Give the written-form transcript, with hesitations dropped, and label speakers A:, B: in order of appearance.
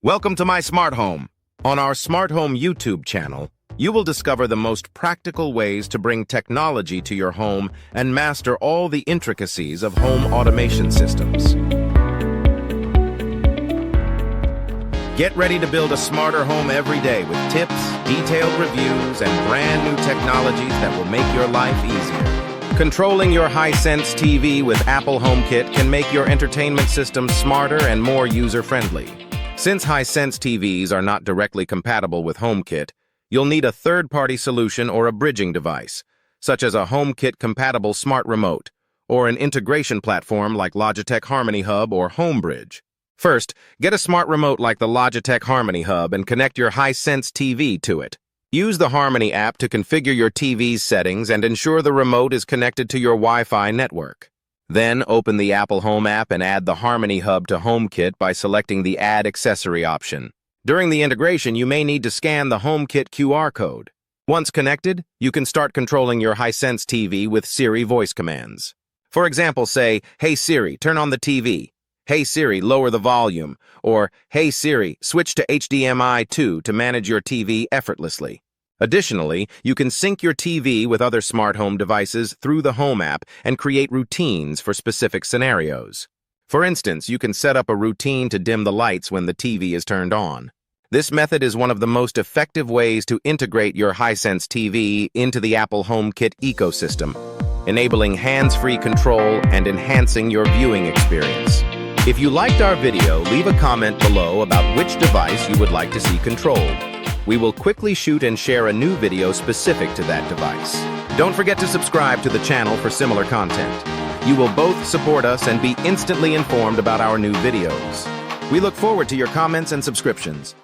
A: Welcome to my smart home. On our Smart Home YouTube channel, you will discover the most practical ways to bring technology to your home and master all the intricacies of home automation systems. Get ready to build a smarter home every day with tips, detailed reviews, and brand new technologies that will make your life easier. Controlling your Hisense TV with Apple HomeKit can make your entertainment system smarter and more user-friendly. Since Hisense TVs are not directly compatible with HomeKit, you'll need a third-party solution or a bridging device, such as a HomeKit-compatible smart remote, or an integration platform like Logitech Harmony Hub or HomeBridge. First, get a smart remote like the Logitech Harmony Hub and connect your Hisense TV to it. Use the Harmony app to configure your TV's settings and ensure the remote is connected to your Wi-Fi network. Then, open the Apple Home app and add the Harmony Hub to HomeKit by selecting the Add Accessory option. During the integration, you may need to scan the HomeKit QR code. Once connected, you can start controlling your Hisense TV with Siri voice commands. For example, say, "Hey Siri, turn on the TV." "Hey Siri, lower the volume," or "Hey Siri, switch to HDMI 2" to manage your TV effortlessly. Additionally, you can sync your TV with other smart home devices through the Home app and create routines for specific scenarios. For instance, you can set up a routine to dim the lights when the TV is turned on. This method is one of the most effective ways to integrate your Hisense TV into the Apple HomeKit ecosystem, enabling hands-free control and enhancing your viewing experience. If you liked our video, leave a comment below about which device you would like to see controlled. We will quickly shoot and share a new video specific to that device. Don't forget to subscribe to the channel for similar content. You will both support us and be instantly informed about our new videos. We look forward to your comments and subscriptions.